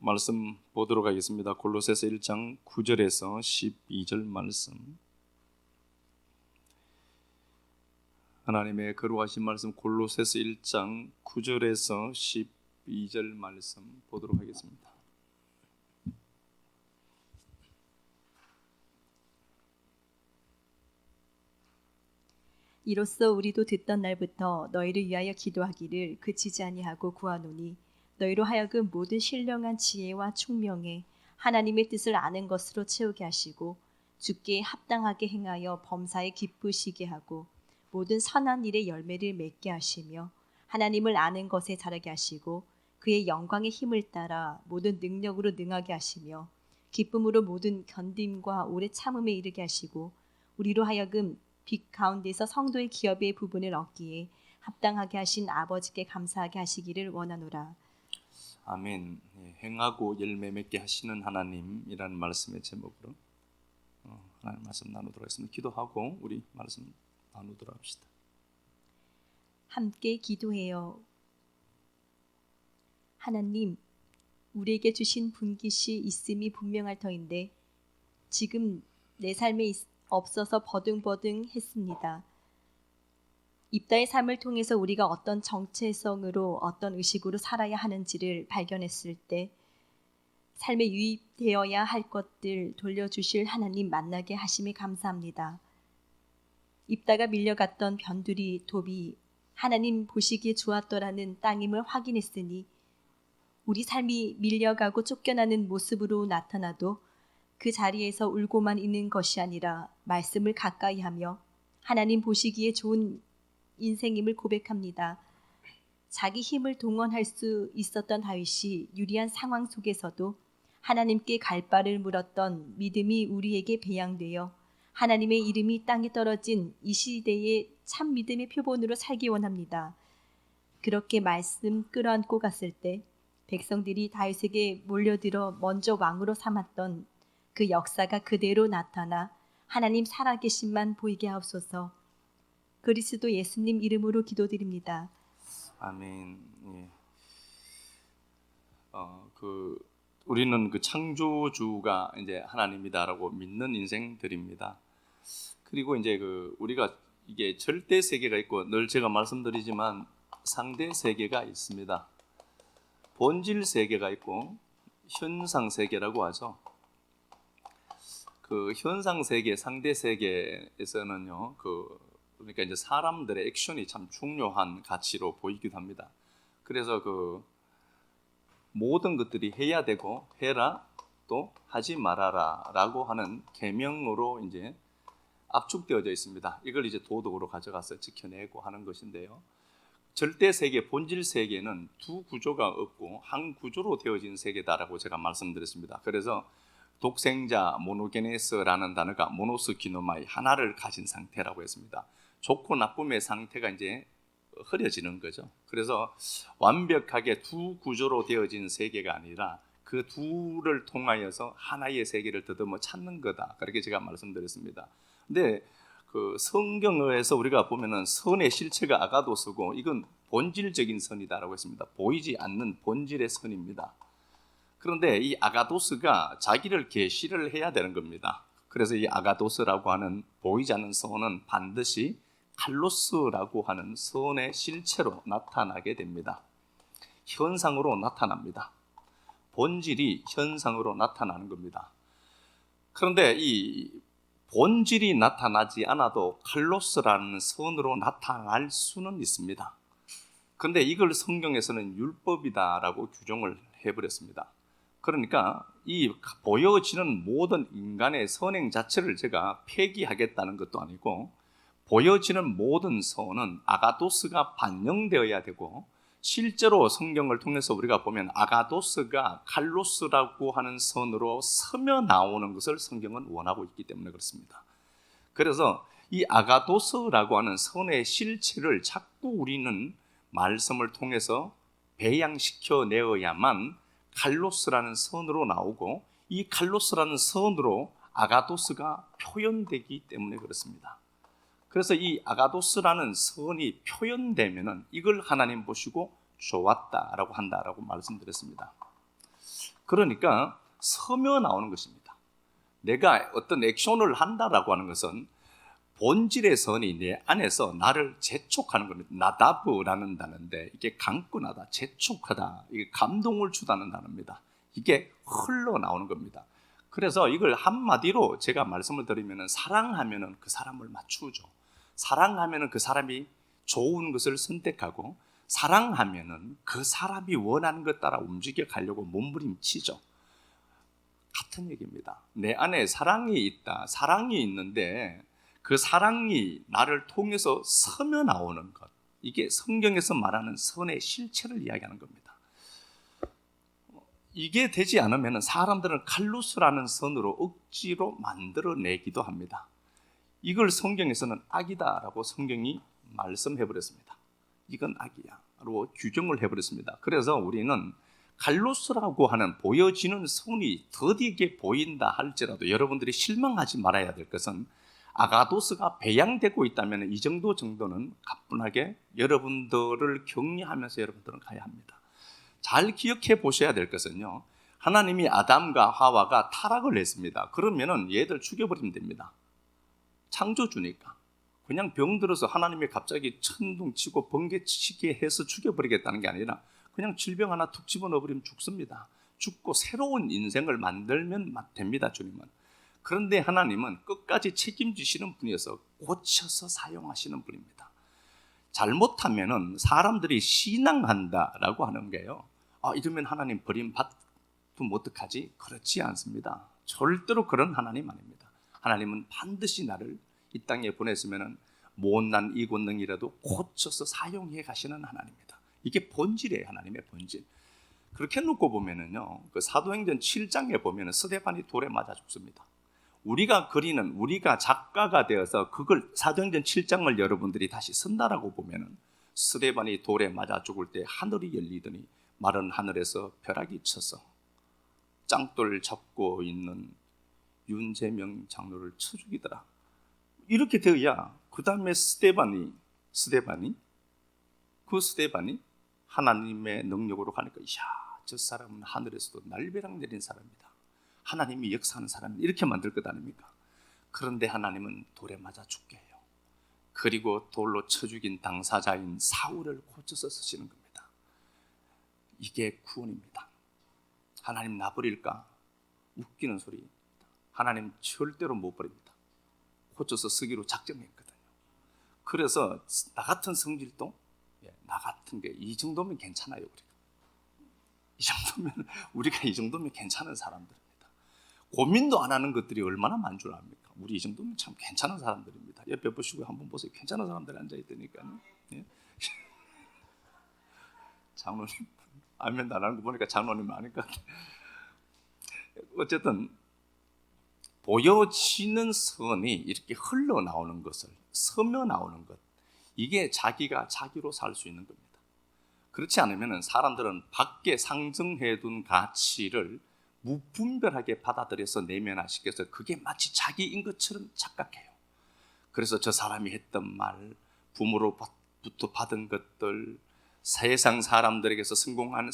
말씀 보도록 하겠습니다. 골로새서 1장 9절에서 12절 말씀. 하나님의 거룩하신 말씀 골로새서 1장 9절에서 12절 말씀 보도록 하겠습니다. 이로써 우리도 듣던 날부터 너희를 위하여 기도하기를 그치지 아니하고 구하노니 너희로 하여금 모든 신령한 지혜와 총명에 하나님의 뜻을 아는 것으로 채우게 하시고 주께 합당하게 행하여 범사에 기쁘시게 하고 모든 선한 일의 열매를 맺게 하시며 하나님을 아는 것에 자라게 하시고 그의 영광의 힘을 따라 모든 능력으로 능하게 하시며 기쁨으로 모든 견딤과 오래 참음에 이르게 하시고 우리로 하여금 빛 가운데서 성도의 기업의 부분을 얻기에 합당하게 하신 아버지께 감사하게 하시기를 원하노라. 아멘. 행하고 열매 맺게 하시는 하나님이라는 말씀의 제목으로 하나님 말씀 나누도록 하겠습니다. 기도하고 우리 말씀 나누도록 합시다. 함께 기도해요. 하나님, 우리에게 주신 분깃이 있음이 분명할 터인데 지금 내 삶에 없어서 버둥버둥 했습니다. 입다의 삶을 통해서 우리가 어떤 정체성으로 어떤 의식으로 살아야 하는지를 발견했을 때 삶에 유입되어야 할 것들 돌려주실 하나님 만나게 하심에 감사합니다. 입다가 밀려갔던 변두리 톱이 하나님 보시기에 좋았더라는 땅임을 확인했으니 우리 삶이 밀려가고 쫓겨나는 모습으로 나타나도 그 자리에서 울고만 있는 것이 아니라 말씀을 가까이 하며 하나님 보시기에 좋은 인생임을 고백합니다. 자기 힘을 동원할 수 있었던 다윗이 유리한 상황 속에서도 하나님께 갈 바를 물었던 믿음이 우리에게 배양되어 하나님의 이름이 땅에 떨어진 이 시대의 참 믿음의 표본으로 살기 원합니다. 그렇게 말씀 끌어안고 갔을 때 백성들이 다윗에게 몰려들어 먼저 왕으로 삼았던 그 역사가 그대로 나타나 하나님 살아계심만 보이게 하옵소서. 그리스도 예수님 이름으로 기도드립니다. 아멘. 우리는 그 창조주가 이제 하나님이다라고 믿는 인생들입니다. 그리고 이제 우리가 이게 절대 세계가 있고 늘 제가 말씀드리지만 상대 세계가 있습니다. 본질 세계가 있고 현상 세계라고 하죠. 그 현상 세계, 상대 세계에서는요, 그러니까 이제 사람들의 액션이 참 중요한 가치로 보이기도 합니다. 그래서 모든 것들이 해야 되고 해라 또 하지 말아라라고 하는 계명으로 이제 압축되어져 있습니다. 이걸 이제 도덕으로 가져가서 지켜내고 하는 것인데요. 절대 세계, 본질 세계는 두 구조가 없고 한 구조로 되어진 세계다라고 제가 말씀드렸습니다. 그래서 독생자 모노게네스라는 단어가 모노스 기노마이 하나를 가진 상태라고 했습니다. 좋고 나쁨의 상태가 이제 흐려지는 거죠. 그래서 완벽하게 두 구조로 되어진 세계가 아니라 그 둘을 통하여서 하나의 세계를 더듬어 찾는 거다. 그렇게 제가 말씀드렸습니다. 근데 그 성경에서 우리가 보면은 선의 실체가 아가도스고 이건 본질적인 선이다라고 했습니다. 보이지 않는 본질의 선입니다. 그런데 이 아가도스가 자기를 계시를 해야 되는 겁니다. 그래서 이 아가도스라고 하는 보이지 않는 선은 반드시 칼로스라고 하는 선의 실체로 나타나게 됩니다. 현상으로 나타납니다. 본질이 현상으로 나타나는 겁니다. 그런데 이 본질이 나타나지 않아도 칼로스라는 선으로 나타날 수는 있습니다. 그런데 이걸 성경에서는 율법이다라고 규정을 해버렸습니다. 그러니까 이 보여지는 모든 인간의 선행 자체를 제가 폐기하겠다는 것도 아니고 보여지는 모든 선은 아가도스가 반영되어야 되고 실제로 성경을 통해서 우리가 보면 아가도스가 칼로스라고 하는 선으로 서며 나오는 것을 성경은 원하고 있기 때문에 그렇습니다. 그래서 이 아가도스라고 하는 선의 실체를 자꾸 우리는 말씀을 통해서 배양시켜 내어야만 칼로스라는 선으로 나오고 이 칼로스라는 선으로 아가도스가 표현되기 때문에 그렇습니다. 그래서 이 아가도스라는 선이 표현되면은 이걸 하나님 보시고 좋았다라고 한다라고 말씀드렸습니다. 그러니까 서며 나오는 것입니다. 내가 어떤 액션을 한다라고 하는 것은 본질의 선이 내 안에서 나를 재촉하는 겁니다. 나다브라는 단어인데 이게 강권하다, 재촉하다, 이게 감동을 주다는 단어입니다. 이게 흘러나오는 겁니다. 그래서 이걸 한마디로 제가 말씀을 드리면 사랑하면 그 사람을 맞추죠. 사랑하면 그 사람이 좋은 것을 선택하고 사랑하면 그 사람이 원하는 것 따라 움직여 가려고 몸부림치죠. 같은 얘기입니다. 내 안에 사랑이 있다. 사랑이 있는데 그 사랑이 나를 통해서 서며 나오는 것. 이게 성경에서 말하는 선의 실체를 이야기하는 겁니다. 이게 되지 않으면 사람들은 칼루스라는 선으로 억지로 만들어내기도 합니다. 이걸 성경에서는 악이다라고 성경이 말씀해버렸습니다. 이건 악이야 라고 규정을 해버렸습니다. 그래서 우리는 칼로스라고 하는 보여지는 선이 더디게 보인다 할지라도 여러분들이 실망하지 말아야 될 것은 아가도스가 배양되고 있다면 이 정도는 가뿐하게 여러분들을 격려하면서 여러분들은 가야 합니다. 잘 기억해 보셔야 될 것은요, 하나님이 아담과 하와가 타락을 했습니다. 그러면은 얘들 죽여버리면 됩니다. 창조주니까. 그냥 병들어서 하나님이 갑자기 천둥치고 번개치게 해서 죽여버리겠다는 게 아니라 그냥 질병 하나 툭 집어넣어버리면 죽습니다. 죽고 새로운 인생을 만들면 됩니다, 주님은. 그런데 하나님은 끝까지 책임지시는 분이어서 고쳐서 사용하시는 분입니다. 잘못하면은 사람들이 신앙한다라고 하는 게요, 이러면 하나님 버림받으면 어떡하지? 그렇지 않습니다. 절대로 그런 하나님 아닙니다. 하나님은 반드시 나를 이 땅에 보냈으면 못난 이 권능이라도 고쳐서 사용해 가시는 하나님입니다. 이게 본질이에요. 하나님의 본질. 그렇게 놓고 보면은요, 그 사도행전 7장에 보면은 스데반이 돌에 맞아 죽습니다. 우리가 작가가 되어서 그걸 사도행전 7장을 여러분들이 다시 쓴다라고 보면은 스데반이 돌에 맞아 죽을 때 하늘이 열리더니 마른 하늘에서 벼락이 쳐서 짱돌 잡고 있는 윤재명 장로를 쳐 죽이더라. 이렇게 되어야 그 다음에 스데반이 하나님의 능력으로 가니까, 저 사람은 하늘에서도 날벼락 내린 사람이다. 하나님이 역사하는 사람이 이렇게 만들 것 아닙니까? 그런데 하나님은 돌에 맞아 죽게 해요. 그리고 돌로 쳐 죽인 당사자인 사울을 고쳐서 쓰시는 겁니다. 이게 구원입니다. 하나님 나 버릴까? 웃기는 소리입니다. 하나님 절대로 못 버립니다. 고쳐서 쓰기로 작정했거든요. 그래서 나 같은 성질도, 나 같은 게 이 정도면 괜찮아요. 우리가 이 정도면 괜찮은 사람들입니다. 고민도 안 하는 것들이 얼마나 만족을 합니까? 우리 이 정도면 참 괜찮은 사람들입니다. 옆에 보시고 한번 보세요. 괜찮은 사람들이 앉아있다니까요. 예? 장로님, 아멘 안 하는 거 보니까 장로님 아닐 것 같아요. 어쨌든 보여지는 선이 이렇게 흘러나오는 것을, 서며 나오는 것, 이게 자기가 자기로 살 수 있는 겁니다. 그렇지 않으면 사람들은 밖에 상정해둔 가치를 무분별하게 받아들여서 내면화시켜서 그게 마치 자기인 것처럼 착각해요. 그래서 저 사람이 했던 말, 부모로부터 받은 것들, 세상 사람들에게서 성공하는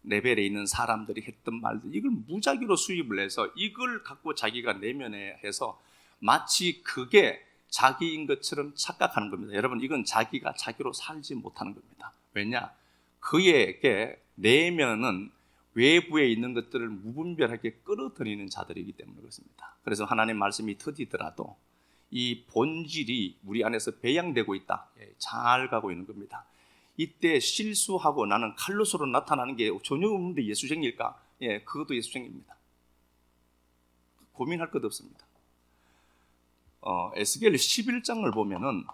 레벨에 있는 사람들이 했던 말들, 이걸 무작위로 수입을 해서 이걸 갖고 자기가 내면해서 마치 그게 자기인 것처럼 착각하는 겁니다. 여러분, 이건 자기가 자기로 살지 못하는 겁니다. 왜냐? 그에게 내면은 외부에 있는 것들을 무분별하게 끌어들이는 자들이기 때문에 그렇습니다. 그래서 하나님 말씀이 터지더라도 이 본질이 우리 안에서 배양되고 있다, 잘 가고 있는 겁니다. 이때 실수하고 나는 칼로스로 나타나는 게 전혀 없는데 예수쟁일까? 그것도 예수쟁입니다. 고민할 것 없습니다. 에스겔 11장을 보면은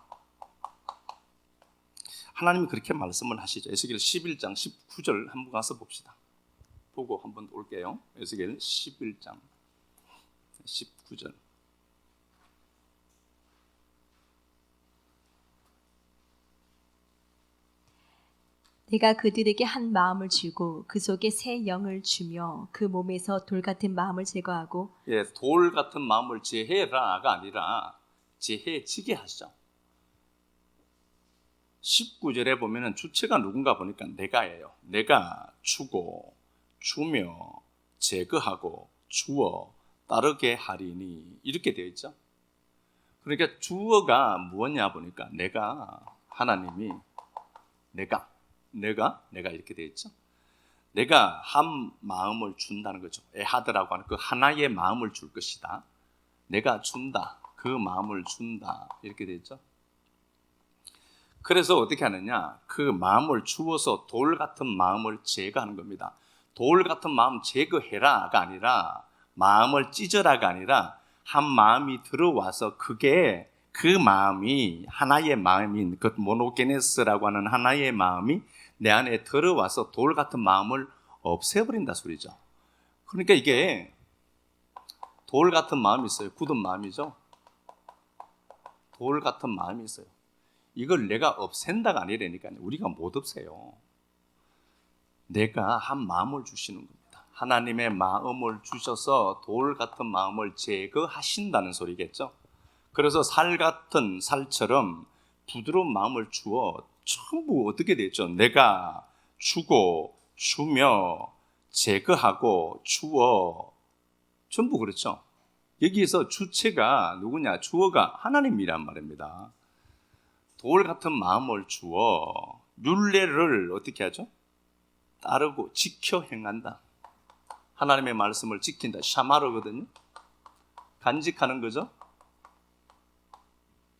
하나님이 그렇게 말씀을 하시죠. 에스겔 11장 19절 한번 가서 봅시다. 보고 한번 올게요. 에스겔 11장 19절. 내가 그들에게 한 마음을 주고 그 속에 새 영을 주며 그 몸에서 돌 같은 마음을 제거하고, 돌 같은 마음을 제해라가 아니라 제해지게 하시죠. 19절에 보면은 주체가 누군가 보니까 내가예요. 내가 주고 주며 제거하고 주어 따르게 하리니 이렇게 되어 있죠. 그러니까 주어가 무엇냐 보니까 하나님이 내가 이렇게 되어 있죠. 내가 한 마음을 준다는 거죠. 에하드라고 하는 그 하나의 마음을 줄 것이다. 내가 준다. 그 마음을 준다. 이렇게 되어 있죠. 그래서 어떻게 하느냐? 그 마음을 주어서 돌 같은 마음을 제거하는 겁니다. 돌 같은 마음 제거해라가 아니라 마음을 찢어라가 아니라 한 마음이 들어와서 그게 그 마음이 하나의 마음인 그 모노게네스라고 하는 하나의 마음이 내 안에 들어와서 돌 같은 마음을 없애버린다 소리죠. 그러니까 이게 돌 같은 마음이 있어요. 굳은 마음이죠. 돌 같은 마음이 있어요. 이걸 내가 없앤다가 아니라니까요. 우리가 못 없애요. 내가 한 마음을 주시는 겁니다. 하나님의 마음을 주셔서 돌 같은 마음을 제거하신다는 소리겠죠. 그래서 살 같은 살처럼 부드러운 마음을 주어 전부 어떻게 됐죠? 내가 주고 주며 제거하고 주어 전부 그렇죠. 여기에서 주체가 누구냐? 주어가 하나님이란 말입니다. 돌 같은 마음을 주어 율례를 어떻게 하죠? 따르고 지켜 행한다. 하나님의 말씀을 지킨다. 샤마르거든요. 간직하는 거죠.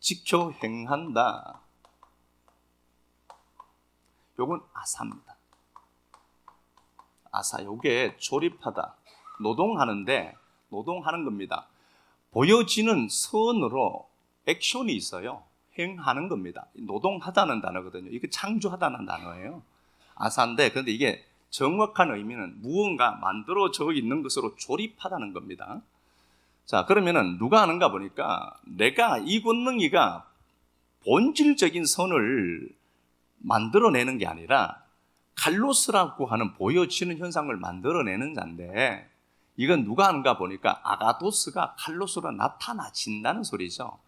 지켜 행한다. 요건 아사입니다. 아사, 요게 조립하다. 노동하는 겁니다. 보여지는 선으로 액션이 있어요. 행하는 겁니다. 노동하다는 단어거든요. 이게 창조하다는 단어예요. 아사인데, 그런데 이게 정확한 의미는 무언가 만들어져 있는 것으로 조립하다는 겁니다. 자, 그러면은 누가 하는가 보니까 내가 이 권능이가 본질적인 선을 만들어내는 게 아니라 칼로스라고 하는 보여지는 현상을 만들어내는 자인데 이건 누가 하는가 보니까 아가도스가 칼로스로 나타나진다는 소리죠.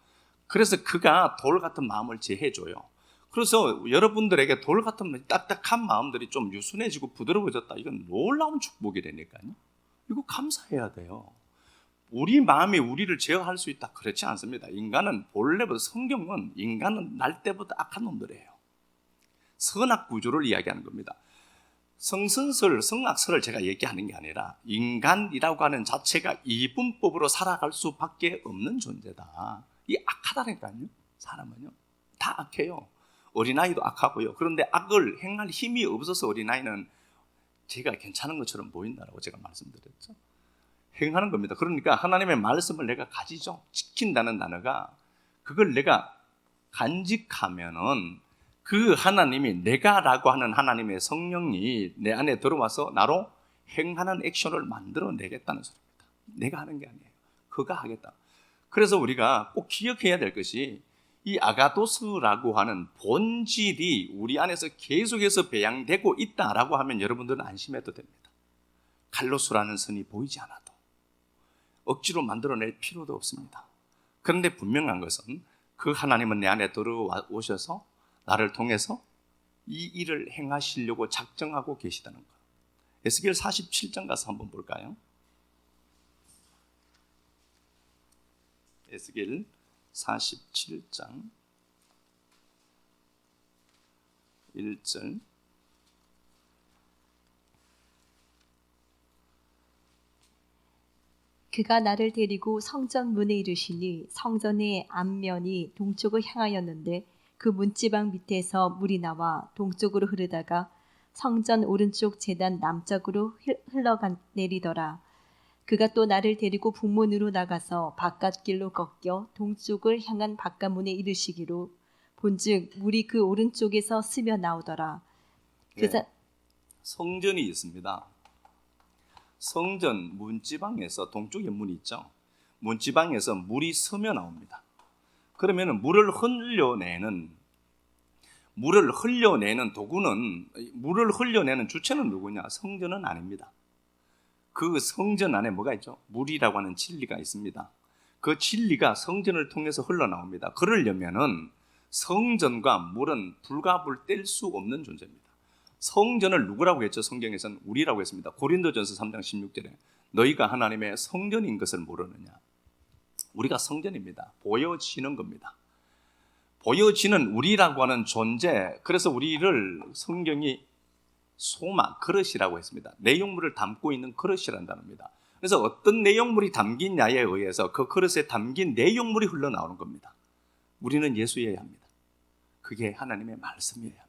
그래서 그가 돌 같은 마음을 제해줘요. 그래서 여러분들에게 돌 같은 딱딱한 마음들이 좀 유순해지고 부드러워졌다. 이건 놀라운 축복이라니까요. 이거 감사해야 돼요. 우리 마음이 우리를 제어할 수 있다. 그렇지 않습니다. 인간은 본래부터 성경은 인간은 날 때부터 악한 놈들이에요. 선악 구조를 이야기하는 겁니다. 성선설, 성악설을 제가 얘기하는 게 아니라 인간이라고 하는 자체가 이분법으로 살아갈 수밖에 없는 존재다. 이 악하다니까요. 사람은요. 다 악해요. 어린아이도 악하고요. 그런데 악을 행할 힘이 없어서 어린아이는 제가 괜찮은 것처럼 보인다라고 제가 말씀드렸죠. 행하는 겁니다. 그러니까 하나님의 말씀을 내가 가지죠. 지킨다는 단어가 그걸 내가 간직하면은 그 하나님이 내가라고 하는 하나님의 성령이 내 안에 들어와서 나로 행하는 액션을 만들어내겠다는 소리입니다. 내가 하는 게 아니에요. 그가 하겠다. 그래서 우리가 꼭 기억해야 될 것이 이 아가도스라고 하는 본질이 우리 안에서 계속해서 배양되고 있다라고 하면 여러분들은 안심해도 됩니다. 칼로스라는 선이 보이지 않아도 억지로 만들어낼 필요도 없습니다. 그런데 분명한 것은 그 하나님은 내 안에 들어오셔서 나를 통해서 이 일을 행하시려고 작정하고 계시다는 것. 에스겔 47장 가서 한번 볼까요? 에스겔 47장 1절 그가 나를 데리고 성전 문에 이르시니 성전의 앞면이 동쪽을 향하였는데 그 문지방 밑에서 물이 나와 동쪽으로 흐르다가 성전 오른쪽 제단 남쪽으로 흘러내리더라. 그가 또 나를 데리고 북문으로 나가서 바깥길로 꺾여 동쪽을 향한 바깥문에 이르시기로 본즉 물이 그 오른쪽에서 스며 나오더라. 성전이 있습니다. 성전 문지방에서 동쪽에 문이 있죠. 문지방에서 물이 스며 나옵니다. 그러면 물을 흘려내는 도구는, 물을 흘려내는 주체는 누구냐? 성전은 아닙니다. 그 성전 안에 뭐가 있죠? 물이라고 하는 진리가 있습니다. 그 진리가 성전을 통해서 흘러나옵니다. 그러려면은 성전과 물은 불가불 뗄 수 없는 존재입니다. 성전을 누구라고 했죠? 성경에서는 우리라고 했습니다. 고린도전서 3장 16절에 너희가 하나님의 성전인 것을 모르느냐. 우리가 성전입니다. 보여지는 겁니다. 보여지는 우리라고 하는 존재, 그래서 우리를 성경이 소마, 그릇이라고 했습니다. 내용물을 담고 있는 그릇이라는 단어입니다. 그래서 어떤 내용물이 담긴냐에 의해서 그 그릇에 담긴 내용물이 흘러나오는 겁니다. 우리는 예수여야 합니다. 그게 하나님의 말씀이어야 합니다.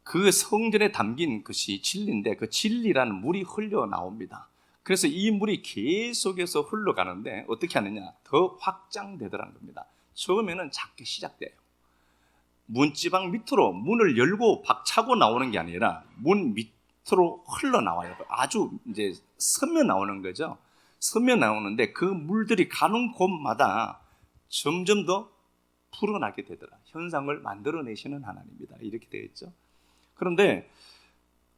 그 성전에 담긴 것이 진리인데 그 진리라는 물이 흘러나옵니다. 그래서 이 물이 계속해서 흘러가는데 어떻게 하느냐? 더 확장되더라는 겁니다. 처음에는 작게 시작돼요. 문지방 밑으로 문을 열고 박차고 나오는 게 아니라 문 밑으로 흘러나와요. 아주 이제 스며 나오는 거죠. 스며 나오는데 그 물들이 가는 곳마다 점점 더 풀어나게 되더라. 현상을 만들어내시는 하나님이다. 이렇게 되겠죠. 그런데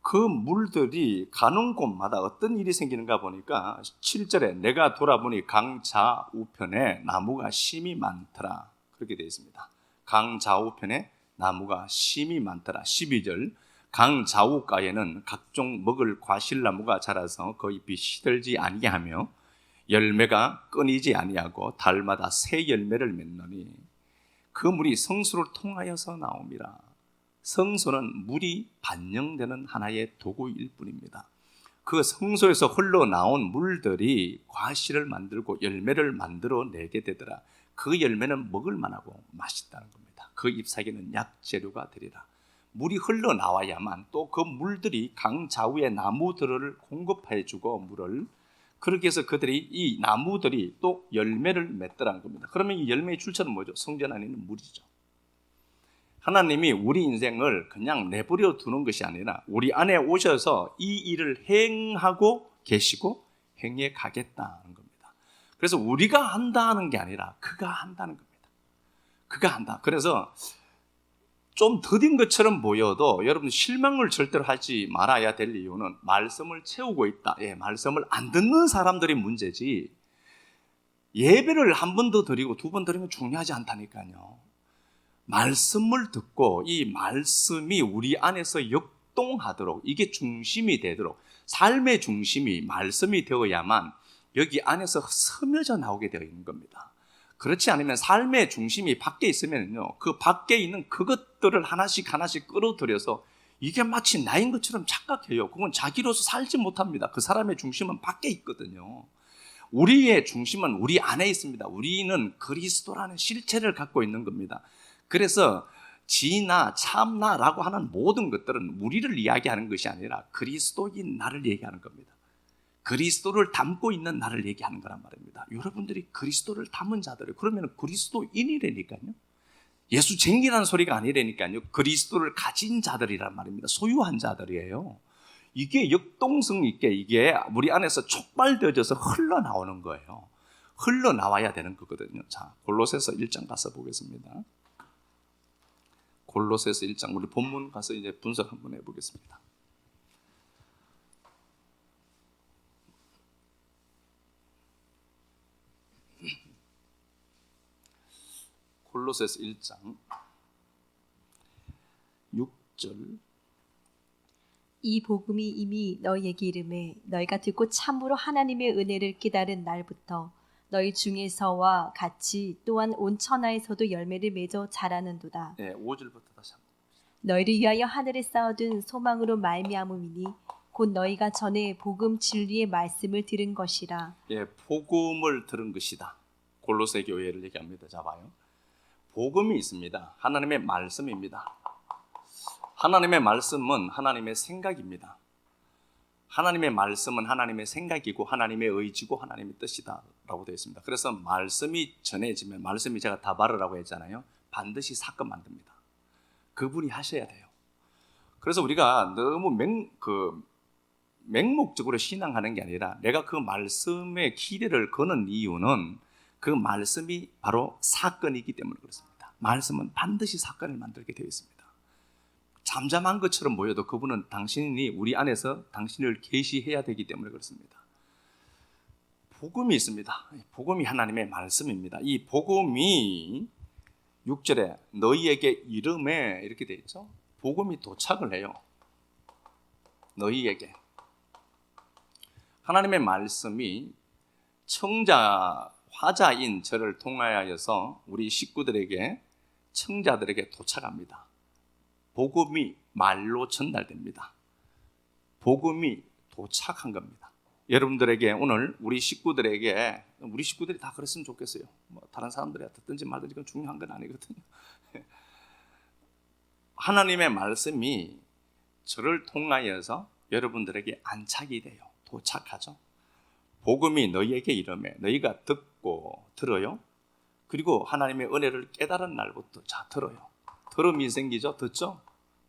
그 물들이 가는 곳마다 어떤 일이 생기는가 보니까 7절에 내가 돌아보니 강 좌우편에 나무가 심이 많더라. 그렇게 되어 있습니다. 강 좌우편에 나무가 심이 많더라. 12절 강 좌우가에는 각종 먹을 과실나무가 자라서 거의 빛 시들지 아니하며 열매가 끊이지 아니하고 달마다 새 열매를 맺노니 그 물이 성소를 통하여서 나옵니다. 성소는 물이 반영되는 하나의 도구일 뿐입니다. 그 성소에서 흘러나온 물들이 과실을 만들고 열매를 만들어내게 되더라. 그 열매는 먹을 만하고 맛있다는 겁니다. 그 잎사귀는 약재료가 되리라. 물이 흘러나와야만 또 그 물들이 강 좌우의 나무들을 공급해주고 물을 그렇게 해서 그들이 이 나무들이 또 열매를 맺더라는 겁니다. 그러면 이 열매의 출처는 뭐죠? 성전 안에 있는 물이죠. 하나님이 우리 인생을 그냥 내버려 두는 것이 아니라 우리 안에 오셔서 이 일을 행하고 계시고 행해 가겠다는 겁니다. 그래서 우리가 한다는 게 아니라 그가 한다는 겁니다. 그가 한다. 그래서 좀 더딘 것처럼 보여도 여러분 실망을 절대로 하지 말아야 될 이유는 말씀을 채우고 있다. 예, 말씀을 안 듣는 사람들이 문제지 예배를 한 번 더 드리고 두 번 드리면 중요하지 않다니까요. 말씀을 듣고 이 말씀이 우리 안에서 역동하도록 이게 중심이 되도록 삶의 중심이 말씀이 되어야만 여기 안에서 스며져 나오게 되어 있는 겁니다. 그렇지 않으면 삶의 중심이 밖에 있으면요, 그 밖에 있는 그것들을 하나씩 끌어들여서 이게 마치 나인 것처럼 착각해요. 그건 자기로서 살지 못합니다. 그 사람의 중심은 밖에 있거든요. 우리의 중심은 우리 안에 있습니다. 우리는 그리스도라는 실체를 갖고 있는 겁니다. 그래서 지나 참나라고 하는 모든 것들은 우리를 이야기하는 것이 아니라 그리스도인 나를 얘기하는 겁니다. 그리스도를 담고 있는 나를 얘기하는 거란 말입니다. 여러분들이 그리스도를 담은 자들이에요. 그러면 그리스도인이라니까요. 예수쟁이라는 소리가 아니라니까요. 그리스도를 가진 자들이란 말입니다. 소유한 자들이에요. 이게 역동성 있게 이게 우리 안에서 촉발되어져서 흘러나오는 거예요. 흘러나와야 되는 거거든요. 자, 골로새서 1장 가서 보겠습니다. 골로새서 1장 우리 본문 가서 이제 분석 한번 해보겠습니다. 골로새서 1장 6절 이 복음이 이미 너희에게 이름에 너희가 듣고 참으로 하나님의 은혜를 깨달은 날부터 너희 중에서와 같이 또한 온 천하에서도 열매를 맺어 자라는도다. 네, 5절부터 다시 한번. 너희를 위하여 하늘에 쌓아둔 소망으로 말미암음이니 곧 너희가 전에 복음 진리의 말씀을 들은 것이라. 예, 복음을 들은 것이다. 골로새 교회를 얘기합니다. 자 봐요. 복음이 있습니다. 하나님의 말씀입니다. 하나님의 말씀은 하나님의 생각입니다. 하나님의 말씀은 하나님의 생각이고 하나님의 의지고 하나님의 뜻이다 라고 되어 있습니다. 그래서 말씀이 전해지면 말씀이 제가 다바르라고 했잖아요. 반드시 사건 만듭니다. 그분이 하셔야 돼요. 그래서 우리가 너무 맹목적으로 신앙하는 게 아니라 내가 그 말씀에 기대를 거는 이유는 그 말씀이 바로 사건이기 때문에 그렇습니다. 말씀은 반드시 사건을 만들게 되어 있습니다. 잠잠한 것처럼 보여도 그분은 당신이 우리 안에서 당신을 계시해야 되기 때문에 그렇습니다. 복음이 있습니다. 복음이 하나님의 말씀입니다. 이 복음이 6절에 너희에게 이름에 이렇게 되어 있죠. 복음이 도착을 해요. 너희에게. 하나님의 말씀이 청자, 화자인 저를 통하여서 우리 식구들에게, 청자들에게 도착합니다. 복음이 말로 전달됩니다. 복음이 도착한 겁니다. 여러분들에게 오늘 우리 식구들이 다 그랬으면 좋겠어요. 뭐 다른 사람들이 듣든지 말든지 이건 중요한 건 아니거든요. 하나님의 말씀이 저를 통하여서 여러분들에게 안착이 돼요. 도착하죠. 복음이 너희에게 이르매 너희가 듣고 들어요. 그리고 하나님의 은혜를 깨달은 날부터 자 들어요. 들음이 생기죠. 듣죠.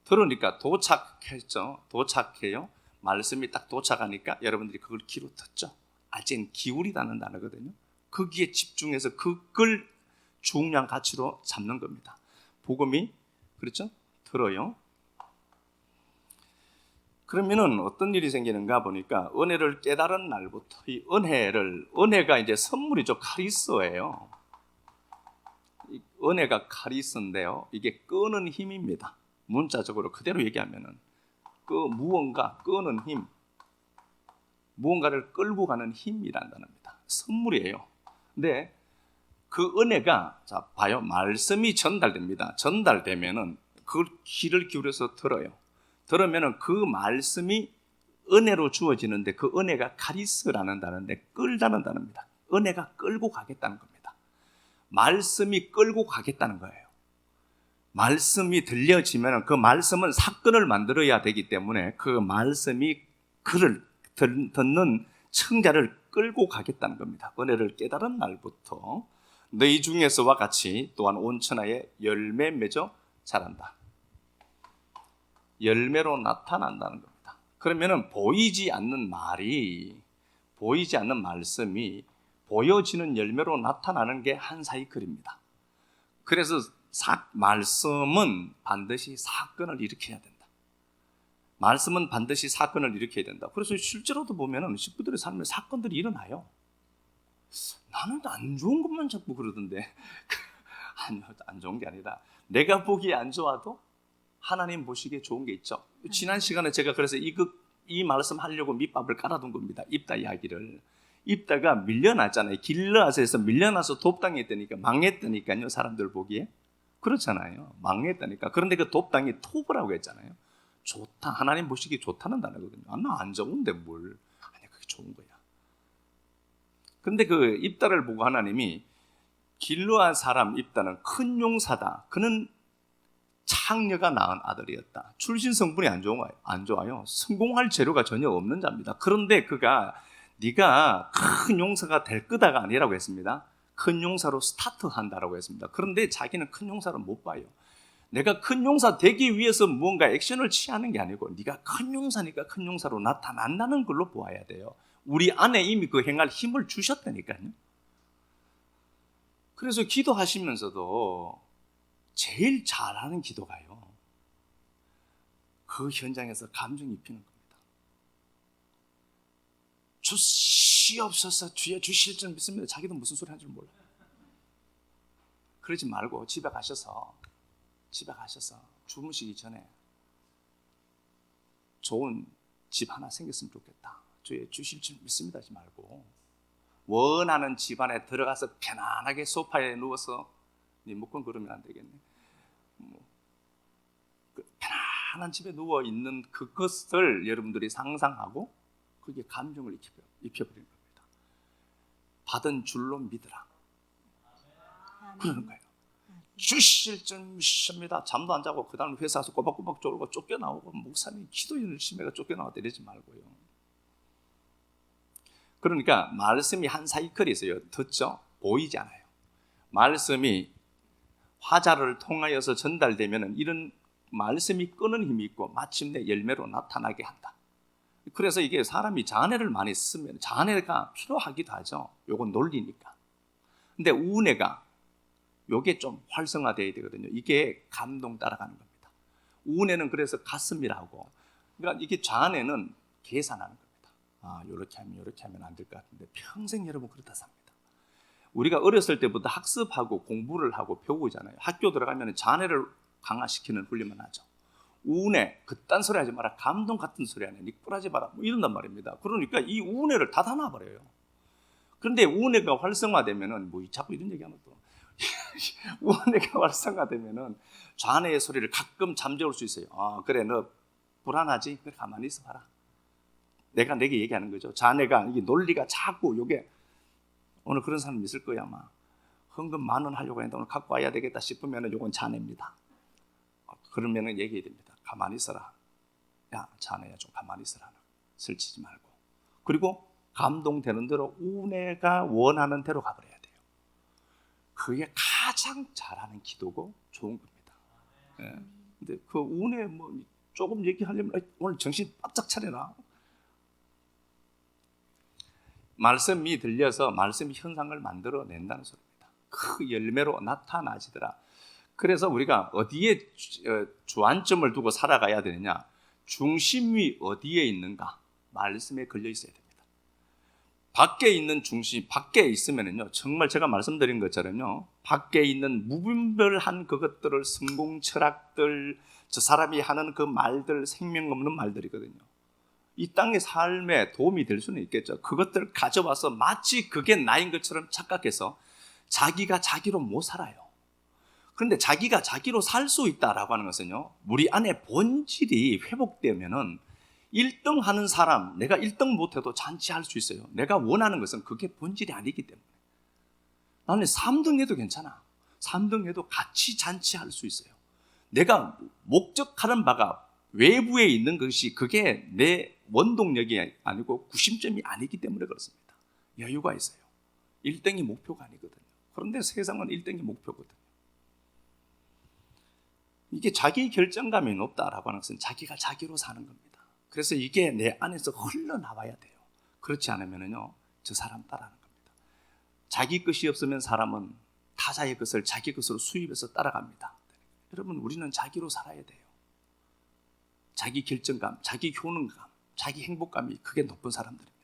들으니까 도착했죠. 도착해요. 말씀이 딱 도착하니까 여러분들이 그걸 귀로 듣죠. 아직 기울이다는 단어거든요. 거기에 집중해서 그걸 중요한 가치로 잡는 겁니다. 복음이 그렇죠? 들어요. 그러면은 어떤 일이 생기는가 보니까 은혜를 깨달은 날부터 이 은혜가 이제 선물이죠. 카리스예요. 은혜가 카리스인데요. 이게 끄는 힘입니다. 문자적으로 그대로 얘기하면은 무언가 끄는 힘, 무언가를 끌고 가는 힘이라는 단어입니다. 선물이에요. 근데 그 은혜가 자 봐요. 말씀이 전달됩니다. 전달되면은 그걸 귀를 기울여서 들어요. 들으면은 그 말씀이 은혜로 주어지는데 그 은혜가 카리스라는 단어인데 끌다는 단어입니다. 은혜가 끌고 가겠다는 겁니다. 말씀이 끌고 가겠다는 거예요. 말씀이 들려지면 그 말씀은 사건을 만들어야 되기 때문에 그 말씀이 그를 듣는 청자를 끌고 가겠다는 겁니다. 은혜를 깨달은 날부터 너희 중에서와 같이 또한 온천하에 열매 맺어 자란다. 열매로 나타난다는 겁니다. 그러면은 보이지 않는 말씀이 보여지는 열매로 나타나는 게 한 사이클입니다. 그래서 말씀은 반드시 사건을 일으켜야 된다. 말씀은 반드시 사건을 일으켜야 된다. 그래서 실제로도 보면은 식구들의 삶에 사건들이 일어나요. 나는 안 좋은 것만 자꾸 그러던데 안 좋은 게 아니라 내가 보기에 안 좋아도 하나님 보시기에 좋은 게 있죠. 지난 시간에 제가 그래서 이 말씀 하려고 밑밥을 깔아둔 겁니다. 입다 이야기를. 입다가 밀려났잖아요. 길르앗에서 밀려나서 돕당이 했다니까 망했다니까요. 사람들 보기에. 그렇잖아요. 망했다니까. 그런데 그 돕당이 토브라고 했잖아요. 좋다. 하나님 보시기에 좋다는 단어거든요. 나 안 좋은데 뭘. 아니 그게 좋은 거야. 그런데 그 입다를 보고 하나님이 길르앗 사람 입다는 큰 용사다. 그는 창녀가 낳은 아들이었다. 출신 성분이 안 좋아요. 성공할 재료가 전혀 없는 자입니다. 그런데 네가 큰 용사가 될 거다가 아니라고 했습니다. 큰 용사로 스타트한다라고 했습니다. 그런데 자기는 큰 용사를 못 봐요. 내가 큰 용사 되기 위해서 무언가 액션을 취하는 게 아니고 네가 큰 용사니까 큰 용사로 나타난다는 걸로 보아야 돼요. 우리 안에 이미 그 행할 힘을 주셨다니까요. 그래서 기도하시면서도 제일 잘하는 기도가요. 그 현장에서 감정이 입히는 겁니다. 주시옵소서 주여 주실 줄 믿습니다. 자기도 무슨 소리 하는 줄 몰라요. 그러지 말고 집에 가셔서 주무시기 전에 좋은 집 하나 생겼으면 좋겠다. 주여 주실 줄 믿습니다 하지 말고 원하는 집 안에 들어가서 편안하게 소파에 누워서 네 묶은 그러면 안 되겠네. 편안한 집에 누워 있는 그것을 여러분들이 상상하고 그게 감정을 입혀버리는 겁니다. 받은 줄로 믿으라. 그러는 거예요. 주실 줄 믿습니다. 잠도 안 자고 그 다음 회사에서 꼬박꼬박 졸고 쫓겨나오고 목사님 기도 열심히 해가 쫓겨나오고 이러지 말고요. 그러니까 말씀이 한 사이클이 있어요. 듣죠? 보이지 않아요. 말씀이 화자를 통하여서 전달되면 이런 말씀이 끄는 힘이 있고 마침내 열매로 나타나게 한다. 그래서 이게 사람이 자네를 많이 쓰면 자네가 필요하기도 하죠. 요건 논리니까. 근데 우뇌가 요게 좀 활성화되어야 되거든요. 이게 감동 따라가는 겁니다. 우뇌는 그래서 가슴이라고. 그러니까 이게 자네는 계산하는 겁니다. 요렇게 하면 안 될 것 같은데 평생 여러분 그렇다 삽니다. 우리가 어렸을 때부터 학습하고 공부를 하고 배우잖아요. 학교 들어가면 자뇌를 강화시키는 훈련만 하죠. 우운해, 그딴 소리 하지 마라, 감동 같은 소리 하네, 니꾸라지 마라, 뭐 이런단 말입니다. 그러니까 이 우운해를 다 닫아버려요. 그런데 우운해가 활성화되면은 뭐 자꾸 이런 얘기하면 또 우운해가 활성화되면은 좌뇌의 소리를 가끔 잠재울 수 있어요. 아, 그래, 너 불안하지? 그래, 가만히 있어 봐라. 내가 내게 얘기하는 거죠. 자네가 이게 논리가 자꾸 요게 오늘 그런 사람 있을 거야 아마. 헌금 10,000원 하려고 했는데 오늘 갖고 와야 되겠다 싶으면은 요건 자네입니다. 그러면은 얘기해야 됩니다. 가만히 있어라. 야, 자네야 좀 가만히 있어라. 설치지 말고. 그리고 감동되는 대로 우네가 원하는 대로 가버려야 돼요. 그게 가장 잘하는 기도고 좋은 겁니다. 예. 근데 그 우네 뭐 조금 얘기하려면 오늘 정신 바짝 차려라. 말씀이 들려서 말씀이 현상을 만들어낸다는 소리입니다. 그 열매로 나타나지더라. 그래서 우리가 어디에 주안점을 두고 살아가야 되느냐? 중심이 어디에 있는가? 말씀에 걸려 있어야 됩니다. 밖에 있는 중심, 밖에 있으면요, 정말 제가 말씀드린 것처럼요, 밖에 있는 무분별한 그것들을 성공 철학들, 저 사람이 하는 그 말들, 생명 없는 말들이거든요. 이 땅의 삶에 도움이 될 수는 있겠죠. 그것들을 가져와서 마치 그게 나인 것처럼 착각해서 자기가 자기로 못 살아요. 그런데 자기가 자기로 살 수 있다라고 하는 것은요, 우리 안에 본질이 회복되면은 1등 하는 사람, 내가 1등 못해도 잔치할 수 있어요. 내가 원하는 것은 그게 본질이 아니기 때문에. 나는 3등 해도 괜찮아. 3등 해도 같이 잔치할 수 있어요. 내가 목적하는 바가 외부에 있는 것이 그게 내 원동력이 아니고 구심점이 아니기 때문에 그렇습니다. 여유가 있어요. 1등이 목표가 아니거든요. 그런데 세상은 1등이 목표거든요. 이게 자기 결정감이 높다라고 하는 것은 자기가 자기로 사는 겁니다. 그래서 이게 내 안에서 흘러나와야 돼요. 그렇지 않으면요, 저 사람 따라하는 겁니다. 자기 것이 없으면 사람은 타자의 것을 자기 것으로 수입해서 따라갑니다. 여러분, 우리는 자기로 살아야 돼요. 자기 결정감, 자기 효능감, 자기 행복감이 그게 높은 사람들입니다.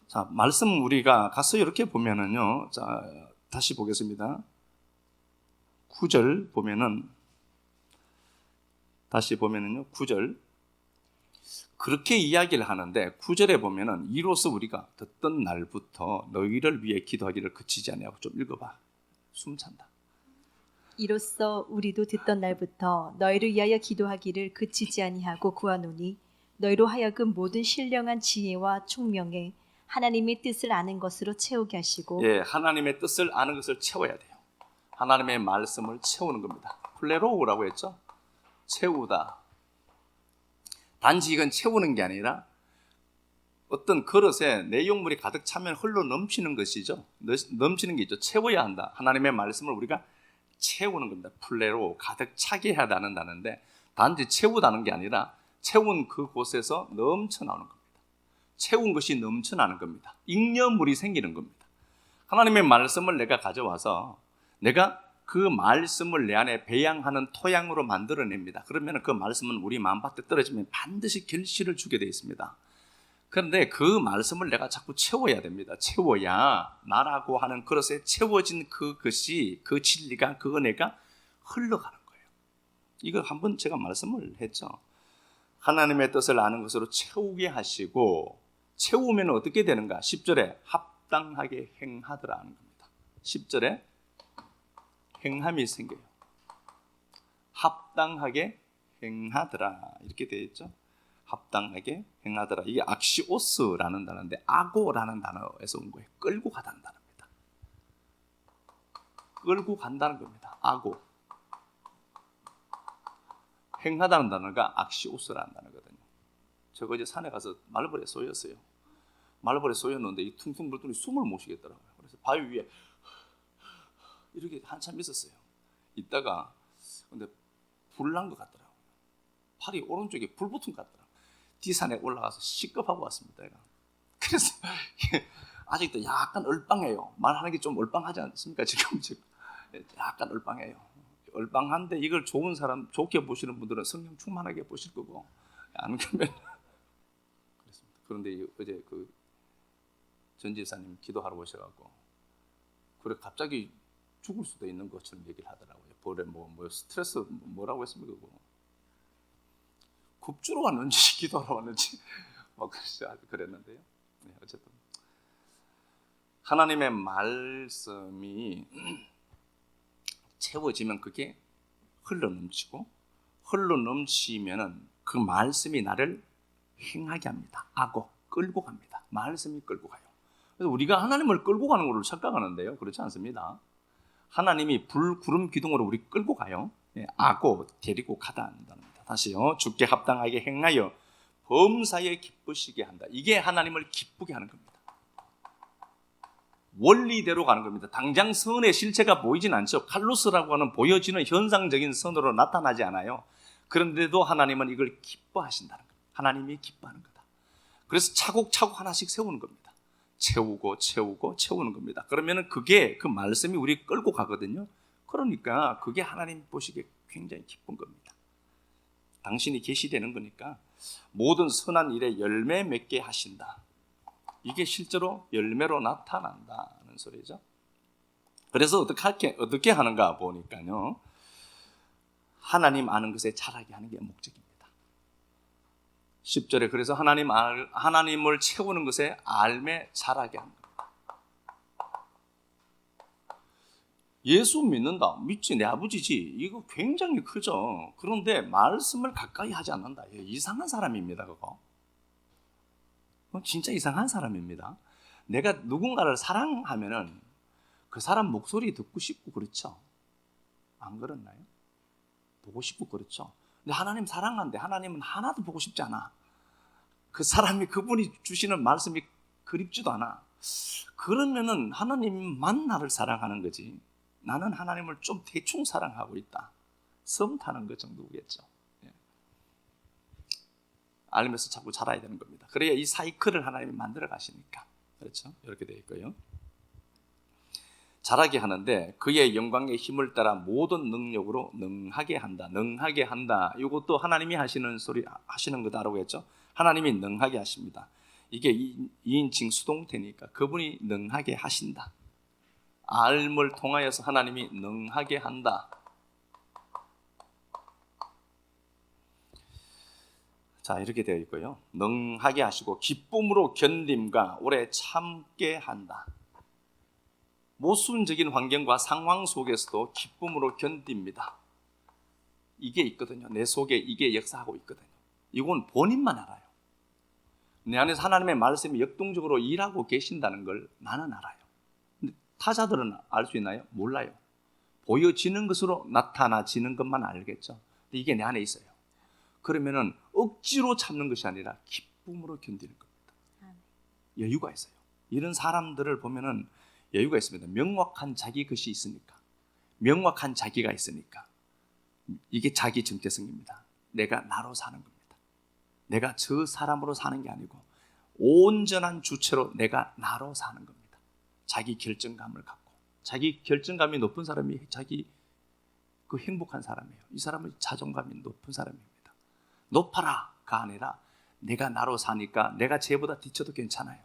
자, 말씀 우리가 가서 이렇게 보면은요, 자, 다시 보겠습니다. 9절 보면은, 다시 보면은요, 9절. 그렇게 이야기를 하는데 9절에 보면은 이로써 우리가 듣던 날부터 너희를 위해 기도하기를 그치지 아니하고, 좀 읽어봐. 숨 찬다. 이로써 우리도 듣던 날부터 너희를 위하여 기도하기를 그치지 아니하고 구하노니 너희로 하여금 모든 신령한 지혜와 총명에 하나님의 뜻을 아는 것으로 채우게 하시고. 예, 하나님의 뜻을 아는 것을 채워야 돼요. 하나님의 말씀을 채우는 겁니다. 플레로우라고 했죠? 채우다. 단지 이건 채우는 게 아니라 어떤 그릇에 내용물이 가득 차면 흘러 넘치는 것이죠. 넘치는 게 있죠. 채워야 한다. 하나님의 말씀을 우리가 채우는 겁니다. 플레로, 가득 차게 해야 한다는데, 단지 채우다는 게 아니라 채운 그곳에서 넘쳐나오는 겁니다. 채운 것이 넘쳐나는 겁니다. 잉여물이 생기는 겁니다. 하나님의 말씀을 내가 가져와서 내가 그 말씀을 내 안에 배양하는 토양으로 만들어냅니다. 그러면 그 말씀은 우리 마음밭에 떨어지면 반드시 결실을 주게 되어 있습니다. 그런데 그 말씀을 내가 자꾸 채워야 됩니다. 채워야 나라고 하는 그릇에 채워진 그것이, 그 진리가, 그 은혜가 흘러가는 거예요. 이거 한번 제가 말씀을 했죠. 하나님의 뜻을 아는 것으로 채우게 하시고, 채우면 어떻게 되는가? 10절에 합당하게 행하더라 하는 겁니다. 10절에 행함이 생겨요. 합당하게 행하더라 이렇게 되어 있죠. 합당하게 행하더라. 이게 악시오스라는 단어인데 아고라는 단어에서 온 거예요. 끌고 가다는 단어입니다. 끌고 간다는 겁니다. 아고. 행하다는 단어가 악시오스라는 단어거든요. 저 어제 산에 가서 말벌에 쏘였어요. 말벌에 쏘였는데 이 퉁퉁 불더니 숨을 못 쉬겠더라고요. 그래서 바위 위에 이렇게 한참 있었어요. 있다가 근데 불 난 것 같더라고요. 팔이 오른쪽에 불 붙은 것 같더라고요. 뒷산에 올라가서 식겁하고 왔습니다. 제가. 그래서 아직도 약간 얼빵해요. 말하는 게 좀 얼빵하지 않습니까? 지금 약간 얼빵해요. 얼빵한데 이걸 좋은 사람, 좋게 보시는 분들은 성령 충만하게 보실 거고, 안 그러면 그렇습니다. 그런데 어제 그 전 지사님 기도하러 오셔갖고, 그래 갑자기 죽을 수도 있는 것처럼 얘기를 하더라고요. 볼에 뭐 스트레스 뭐라고 했습니까? 그거. 급주로 왔는지 기도하러 왔는지 그랬는데요. 네, 어쨌든 하나님의 말씀이 채워지면 그게 흘러넘치고 흘러넘치면은 그 말씀이 나를 행하게 합니다. 악어 끌고 갑니다. 말씀이 끌고 가요. 그래서 우리가 하나님을 끌고 가는 걸로 착각하는데요. 그렇지 않습니다. 하나님이 불, 구름, 기둥으로 우리 끌고 가요. 악어 데리고 가다 한답니다. 다시요. 주께 합당하게 행하여 범사에 기쁘시게 한다. 이게 하나님을 기쁘게 하는 겁니다. 원리대로 가는 겁니다. 당장 선의 실체가 보이진 않죠. 칼로스라고 하는 보여지는 현상적인 선으로 나타나지 않아요. 그런데도 하나님은 이걸 기뻐하신다는 겁니다. 하나님이 기뻐하는 거다. 그래서 차곡차곡 하나씩 세우는 겁니다. 채우고 채우는 겁니다. 그러면 그게 그 말씀이 우리 끌고 가거든요. 그러니까 그게 하나님 보시기에 굉장히 기쁜 겁니다. 당신이 계시되는 거니까 모든 선한 일에 열매 맺게 하신다. 이게 실제로 열매로 나타난다는 소리죠. 그래서 어떻게 하는가 보니까요. 하나님 아는 것에 자라게 하는 게 목적입니다. 10절에 그래서 하나님을 채우는 것에 알매 자라게 하는 겁니다. 예수 믿는다. 믿지 내 아버지지. 이거 굉장히 크죠. 그런데 말씀을 가까이 하지 않는다. 이상한 사람입니다. 그거. 진짜 이상한 사람입니다. 내가 누군가를 사랑하면은 그 사람 목소리 듣고 싶고 그렇죠. 안 그렇나요? 보고 싶고 그렇죠. 근데 하나님 사랑하는데 하나님은 하나도 보고 싶지 않아. 그 사람이 그분이 주시는 말씀이 그립지도 않아. 그러면은 하나님만 나를 사랑하는 거지. 나는 하나님을 좀 대충 사랑하고 있다. 썸 타는 것 정도겠죠. 알면서 자꾸 자라야 되는 겁니다. 그래야 이 사이클을 하나님이 만들어 가시니까. 그렇죠? 이렇게 되어 있고요. 자라게 하는데 그의 영광의 힘을 따라 모든 능력으로 능하게 한다. 능하게 한다. 이것도 하나님이 하시는 거다라고 했죠. 하나님이 능하게 하십니다. 이게 2인칭 수동태니까 그분이 능하게 하신다. 알을 통하여서 하나님이 능하게 한다. 자, 이렇게 되어 있고요. 능하게 하시고 기쁨으로 견딤과 오래 참게 한다. 모순적인 환경과 상황 속에서도 기쁨으로 견딥니다. 이게 있거든요. 내 속에 이게 역사하고 있거든요. 이건 본인만 알아요. 내 안에서 하나님의 말씀이 역동적으로 일하고 계신다는 걸 나는 알아요. 근데 타자들은 알 수 있나요? 몰라요. 보여지는 것으로 나타나지는 것만 알겠죠. 근데 이게 내 안에 있어요. 그러면은 억지로 참는 것이 아니라 기쁨으로 견디는 겁니다. 여유가 있어요. 이런 사람들을 보면은 여유가 있습니다. 명확한 자기 것이 있으니까. 명확한 자기가 있으니까. 이게 자기 정체성입니다. 내가 나로 사는 겁니다. 내가 저 사람으로 사는 게 아니고 온전한 주체로 내가 나로 사는 겁니다. 자기 결정감을 갖고. 자기 결정감이 높은 사람이 자기 그 행복한 사람이에요. 이 사람은 자존감이 높은 사람입니다. 높아라가 아니라 내가 나로 사니까 내가 쟤보다 뒤쳐도 괜찮아요.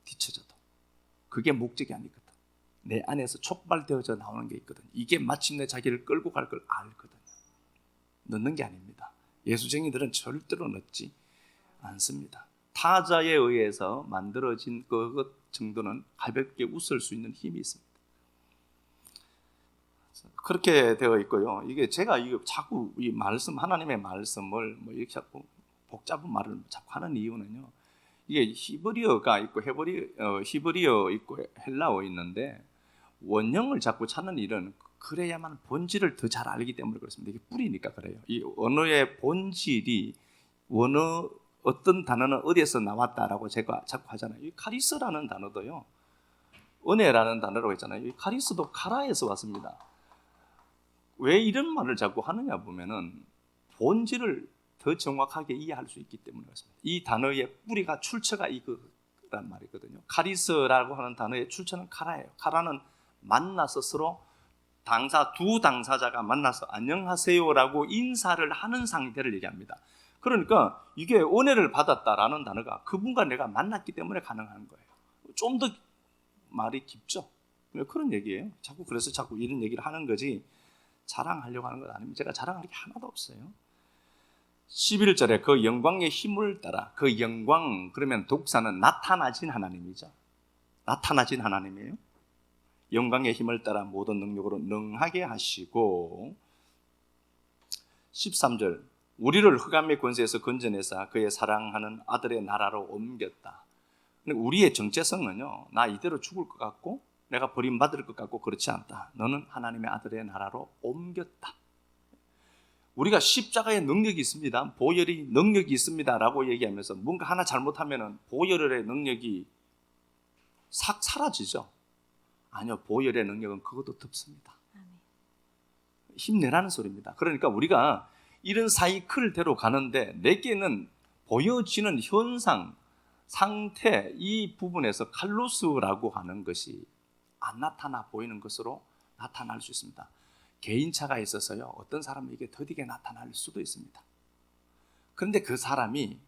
뒤쳐져도. 그게 목적이 아니거든. 내 안에서 촉발되어져 나오는 게 있거든. 이게 마침내 자기를 끌고 갈 걸 알거든요. 넣는 게 아닙니다. 예수쟁이들은 절대로 넣지 않습니다. 타자에 의해서 만들어진 그것 정도는 가볍게 웃을 수 있는 힘이 있습니다. 그렇게 되어 있고요. 이게 제가 자꾸 이 말씀, 하나님의 말씀을 뭐 이렇게 자꾸 복잡한 말을 자꾸 하는 이유는요. 이게 히브리어가 있고 히브리어 있고 헬라어 있는데 원형을 자꾸 찾는 일은 그래야만 본질을 더 잘 알기 때문에 그렇습니다. 이게 뿌리니까 그래요. 이 언어의 본질이 어떤 단어는 어디에서 나왔다라고 제가 자꾸 하잖아요. 이 카리스라는 단어도요. 은혜라는 단어라고 했잖아요. 이 카리스도 카라에서 왔습니다. 왜 이런 말을 자꾸 하느냐 보면은 본질을 더 정확하게 이해할 수 있기 때문에 그렇습니다. 이 단어의 뿌리가 출처가 이거란 말이거든요. 카리스라고 하는 단어의 출처는 카라예요. 카라는 만나서 서로 두 당사자가 만나서 안녕하세요라고 인사를 하는 상태를 얘기합니다. 그러니까 이게 은혜를 받았다라는 단어가 그분과 내가 만났기 때문에 가능한 거예요. 좀 더 말이 깊죠. 그런 얘기예요. 그래서 자꾸 이런 얘기를 하는 거지 자랑하려고 하는 건 아닙니다. 제가 자랑할 게 하나도 없어요. 11절에 그 영광의 힘을 따라, 그 영광, 그러면 독사는 나타나진 하나님이죠. 나타나진 하나님이에요. 영광의 힘을 따라 모든 능력으로 능하게 하시고, 13절 우리를 흑암의 권세에서 건져내사 그의 사랑하는 아들의 나라로 옮겼다. 우리의 정체성은요, 나 이대로 죽을 것 같고 내가 버림받을 것 같고 그렇지 않다. 너는 하나님의 아들의 나라로 옮겼다. 우리가 십자가의 능력이 있습니다, 보혈이 능력이 있습니다 라고 얘기하면서 뭔가 하나 잘못하면 보혈의 능력이 싹 사라지죠. 아니요, 보혈의 능력은 그것도 덮습니다. 힘내라는 소리입니다. 그러니까 우리가 이런 사이클대로 가는데 내게는 보여지는 현상, 상태, 이 부분에서 칼로스라고 하는 것이 안 나타나 보이는 것으로 나타날 수 있습니다. 개인차가 있어서요, 어떤 사람에게 더디게 나타날 수도 있습니다. 그런데 그 사람이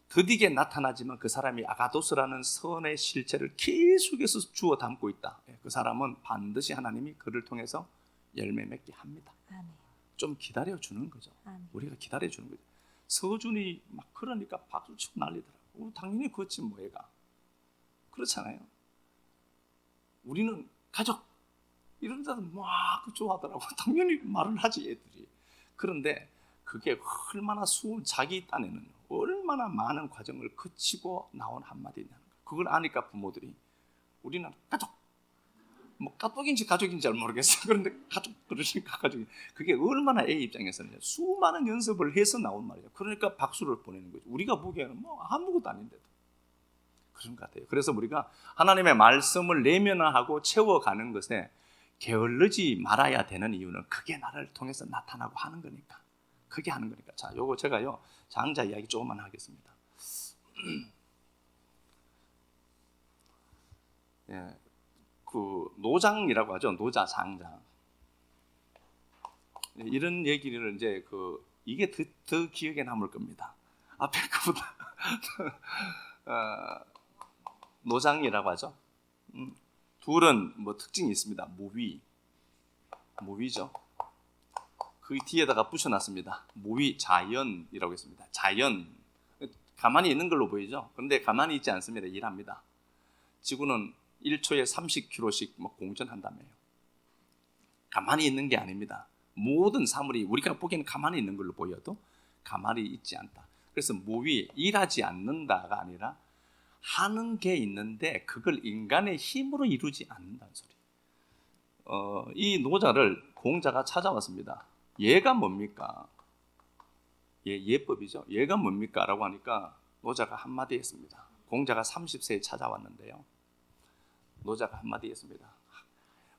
더디게 나타나지만 그 사람이 아가도스라는 선의 실체를 계속해서 주워 담고 있다. 그 사람은 반드시 하나님이 그를 통해서 열매 맺게 합니다. 아멘. 좀 기다려주는 거죠. 아멘. 우리가 기다려주는 거죠. 서준이 막 그러니까 박수 치고 난리더라고요. 당연히 그렇지 뭐 애가. 그렇잖아요. 우리는 가족 이런 데는 막 좋아하더라고. 당연히 말을 하지 애들이. 그런데 그게 얼마나 자기 딴에는 얼마나 많은 과정을 거치고 나온 한마디냐는 거예요. 그걸 아니까 부모들이 우리는 가족, 뭐 가족인지 가족인지 잘 모르겠어요. 그런데 가족 그러니까 가족이, 그게 얼마나 애 입장에서는 수많은 연습을 해서 나온 말이에요. 그러니까 박수를 보내는 거죠. 우리가 보기에는 뭐 아무것도 아닌데도 그런 것 같아요. 그래서 우리가 하나님의 말씀을 내면화하고 채워가는 것에 게을르지 말아야 되는 이유는 그게 나를 통해서 나타나고 하는 거니까. 그게 하는 거니까. 자, 요거 제가요 장자 이야기 조금만 하겠습니다. 예, 그 노장이라고 하죠. 노자, 장자. 이런 얘기를 이제 이게 더 기억에 남을 겁니다. 앞에 그보다 노장이라고 하죠. 둘은 뭐 특징이 있습니다. 무위죠. 그 뒤에다가 붙여놨습니다. 무위 자연이라고 했습니다. 자연, 가만히 있는 걸로 보이죠. 그런데 가만히 있지 않습니다. 일합니다. 지구는 1초에 30km씩 뭐 공전한다며요. 가만히 있는 게 아닙니다. 모든 사물이 우리가 보기에는 가만히 있는 걸로 보여도 가만히 있지 않다. 그래서 무위, 일하지 않는다가 아니라 하는 게 있는데 그걸 인간의 힘으로 이루지 않는다는 소리. 이 노자를 공자가 찾아왔습니다. 얘가 뭡니까? 예법이죠. 얘가 뭡니까? 라고 하니까 노자가 한마디 했습니다. 공자가 30세에 찾아왔는데요, 노자가 한마디 했습니다.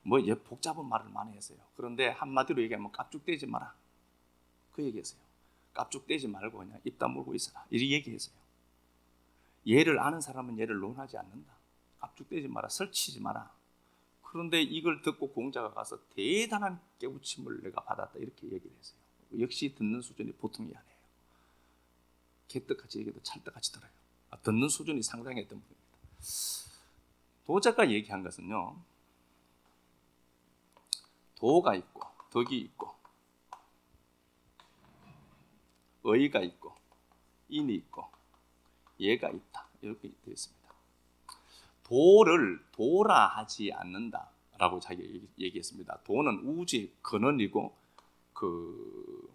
뭐 복잡한 말을 많이 했어요. 그런데 한마디로 얘기하면 깝죽대지 마라, 그 얘기했어요. 깝죽대지 말고 그냥 입 다물고 있어라, 이렇게 얘기했어요. 얘를 아는 사람은 얘를 논하지 않는다. 깝죽대지 마라, 설치지 마라. 그런데 이걸 듣고 공자가 가서 대단한 깨우침을 내가 받았다, 이렇게 얘기를 했어요. 역시 듣는 수준이 보통이 아니에요. 개떡같이 얘기해도 찰떡같이 들어요. 듣는 수준이 상당했던 분입니다. 도자가 얘기한 것은요, 도가 있고 덕이 있고 의가 있고 인이 있고 예가 있다, 이렇게 되어 있습니다. 도를 도라 하지 않는다라고 자기가 얘기했습니다. 도는 우주의 근원이고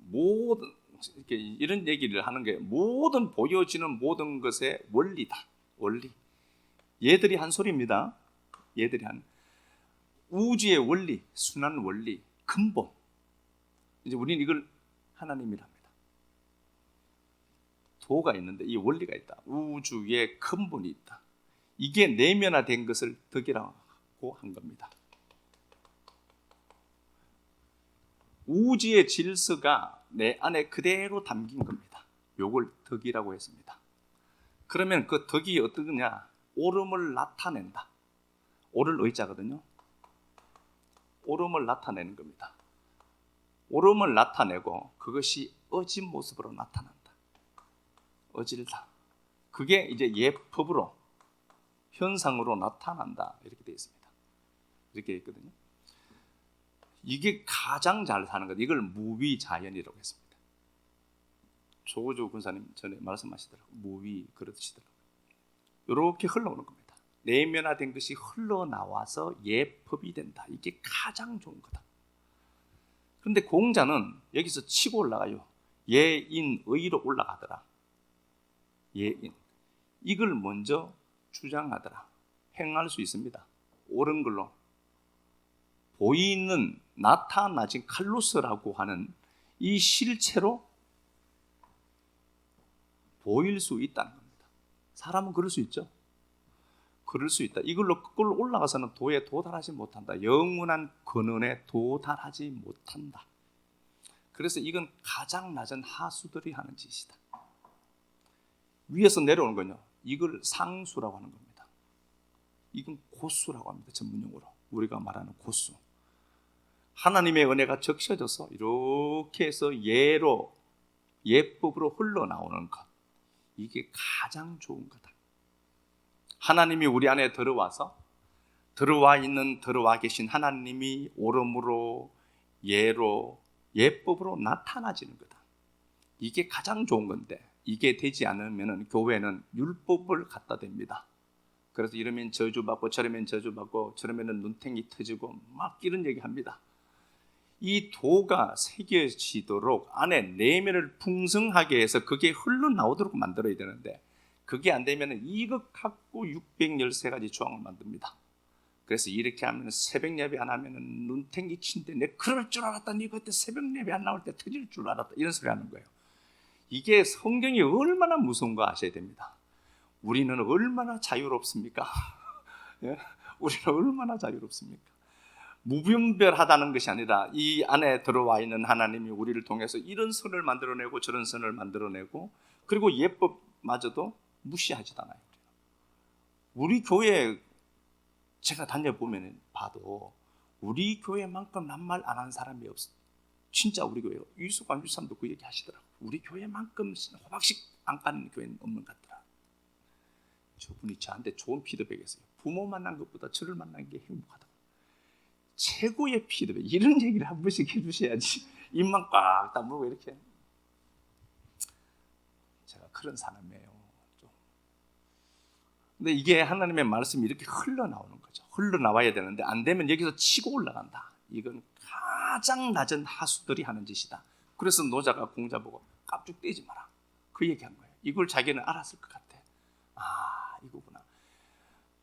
모든 이렇게 이런 얘기를 하는 게 모든 보여지는 모든 것의 원리다. 원리. 얘들이 한 소리입니다. 얘들이 한 우주의 원리, 순환 원리, 근본. 이제 우리는 이걸 하나님이랍니다. 도가 있는데 이 원리가 있다. 우주의 근본이 있다. 이게 내면화된 것을 덕이라고 한 겁니다. 우주의 질서가 내 안에 그대로 담긴 겁니다. 요걸 덕이라고 했습니다. 그러면 그 덕이 어떤 거냐? 옳음을 나타낸다. 옳을 의자거든요. 옳음을 나타내는 겁니다. 옳음을 나타내고 그것이 어진 모습으로 나타난다. 어질다. 그게 이제 예법으로, 현상으로 나타난다, 이렇게 되어 있습니다. 이렇게 있거든요. 이게 가장 잘 사는 것, 이걸 무위자연이라고 했습니다. 조호조 군사님 전에 말씀하시더라고요. 무위 그러시더라고요. 이렇게 흘러오는 겁니다. 내면화된 것이 흘러나와서 예법이 된다. 이게 가장 좋은 거다. 그런데 공자는 여기서 치고 올라가요. 예인의로 올라가더라. 예인. 이걸 먼저 주장하더라. 행할 수 있습니다. 옳은 걸로. 보이는 나타나진 칼로스라고 하는 이 실체로 보일 수 있다는 겁니다. 사람은 그럴 수 있죠. 그럴 수 있다. 이걸로 거꾸로 올라가서는 도에 도달하지 못한다. 영원한 근원에 도달하지 못한다. 그래서 이건 가장 낮은 하수들이 하는 짓이다. 위에서 내려오는 건요, 이걸 상수라고 하는 겁니다. 이건 고수라고 합니다. 전문용어로 우리가 말하는 고수. 하나님의 은혜가 적셔져서 이렇게 해서 예법으로 흘러나오는 것, 이게 가장 좋은 거다. 하나님이 우리 안에 들어와 계신 하나님이 옳음으로 예로 예법으로 나타나지는 거다. 이게 가장 좋은 건데, 이게 되지 않으면 교회는 율법을 갖다 댑니다. 그래서 이러면 저주받고 저러면 저주받고 저러면 눈탱이 터지고 막 이런 얘기합니다. 이 도가 새겨지도록 안에 내면을 풍성하게 해서 그게 흘러나오도록 만들어야 되는데, 그게 안 되면 이것 갖고 613가지 조항을 만듭니다. 그래서 이렇게 하면 새벽 예배 안 하면 눈탱이 친데 내 그럴 줄 알았다. 네 그때 새벽 예배 안 나올 때 터질 줄 알았다. 이런 소리 하는 거예요. 이게 성경이 얼마나 무서운 거 아셔야 됩니다. 우리는 얼마나 자유롭습니까? 예? 우리는 얼마나 자유롭습니까? 무분별하다는 것이 아니라 이 안에 들어와 있는 하나님이 우리를 통해서 이런 선을 만들어내고 저런 선을 만들어내고, 그리고 예법마저도 무시하지도 않아요. 우리 교회 제가 다녀보면 봐도 우리 교회만큼 낱말 안 하는 사람이 없어. 진짜 우리 교회 유수관 유사님도 그 얘기 하시더라고요. 우리 교회만큼 호박씩 안 까는 교회는 없는 것 같더라. 저분이 저한테 좋은 피드백이었어요. 부모 만난 것보다 저를 만난 게 행복하다. 최고의 피드백. 이런 얘기를 한 번씩 해주셔야지. 입만 꽉 다물고 이렇게. 제가 그런 사람이에요. 좀. 근데 이게 하나님의 말씀이 이렇게 흘러나오는 거죠. 흘러나와야 되는데 안 되면 여기서 치고 올라간다. 이건 가장 낮은 하수들이 하는 짓이다. 그래서 노자가 공자 보고 깝죽 떼지 마라. 그 얘기한 거예요. 이걸 자기는 알았을 것 같아. 아, 이거구나.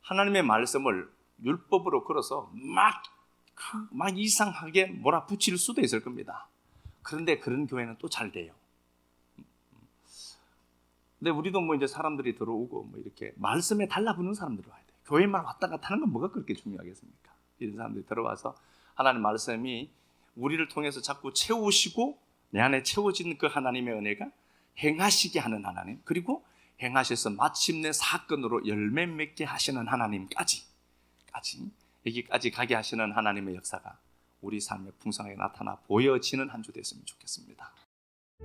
하나님의 말씀을 율법으로 걸어서 막 이상하게 몰아붙일 수도 있을 겁니다. 그런데 그런 교회는 또 잘 돼요. 근데 우리도 뭐 이제 사람들이 들어오고 뭐 이렇게 말씀에 달라붙는 사람들이 와야 돼요. 교회만 왔다 갔다 하는 건 뭐가 그렇게 중요하겠습니까? 이런 사람들이 들어와서 하나님 말씀이 우리를 통해서 자꾸 채우시고 내 안에 채워진 그 하나님의 은혜가 행하시게 하는 하나님, 그리고 행하셔서 마침내 사건으로 열매 맺게 하시는 하나님까지 여기까지 가게 하시는 하나님의 역사가 우리 삶에 풍성하게 나타나 보여지는 한 주 됐으면 좋겠습니다.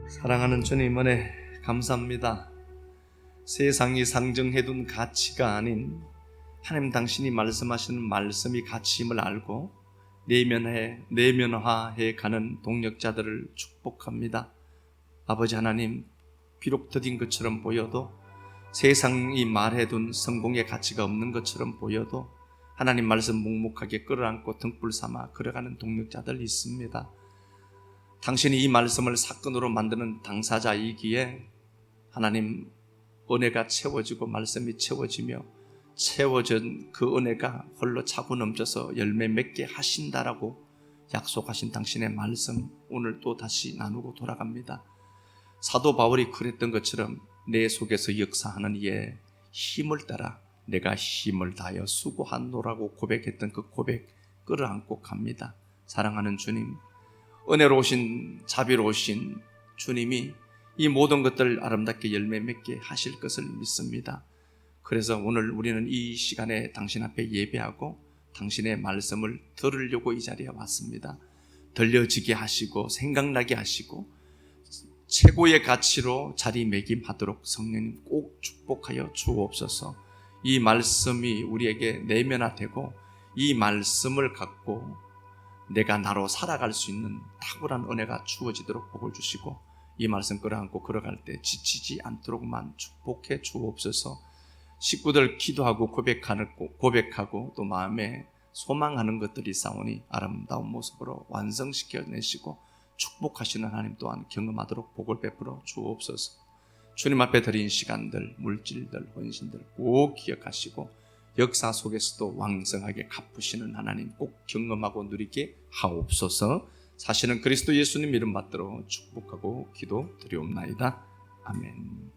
사랑하는 주님 은혜 감사합니다. 세상이 상정해둔 가치가 아닌 하나님 당신이 말씀하시는 말씀이 가치임을 알고 내면화해 가는 동력자들을 축복합니다. 아버지 하나님, 비록 더딘 것처럼 보여도, 세상이 말해둔 성공의 가치가 없는 것처럼 보여도 하나님 말씀 묵묵하게 끌어안고 등불 삼아 걸어가는 동력자들 있습니다. 당신이 이 말씀을 사건으로 만드는 당사자이기에 하나님 은혜가 채워지고 말씀이 채워지며 채워진 그 은혜가 홀로 차고 넘쳐서 열매 맺게 하신다라고 약속하신 당신의 말씀, 오늘 또 다시 나누고 돌아갑니다. 사도 바울이 그랬던 것처럼 내 속에서 역사하는 이의 힘을 따라 내가 힘을 다하여 수고하노라고 고백했던 그 고백 끌어안고 갑니다. 사랑하는 주님, 은혜로우신 자비로우신 주님이 이 모든 것들을 아름답게 열매 맺게 하실 것을 믿습니다. 그래서 오늘 우리는 이 시간에 당신 앞에 예배하고 당신의 말씀을 들으려고 이 자리에 왔습니다. 들려지게 하시고 생각나게 하시고 최고의 가치로 자리매김하도록 성령님 꼭 축복하여 주옵소서. 이 말씀이 우리에게 내면화되고 이 말씀을 갖고 내가 나로 살아갈 수 있는 탁월한 은혜가 주어지도록 복을 주시고, 이 말씀 끌어안고 걸어갈 때 지치지 않도록만 축복해 주옵소서. 식구들 기도하고 고백하고 또 마음에 소망하는 것들이 있사오니 아름다운 모습으로 완성시켜 내시고 축복하시는 하나님 또한 경험하도록 복을 베풀어 주옵소서. 주님 앞에 드린 시간들, 물질들, 헌신들 꼭 기억하시고 역사 속에서도 왕성하게 갚으시는 하나님 꼭 경험하고 누리게 하옵소서. 사실은 그리스도 예수님 이름 받들어 축복하고 기도드리옵나이다. 아멘.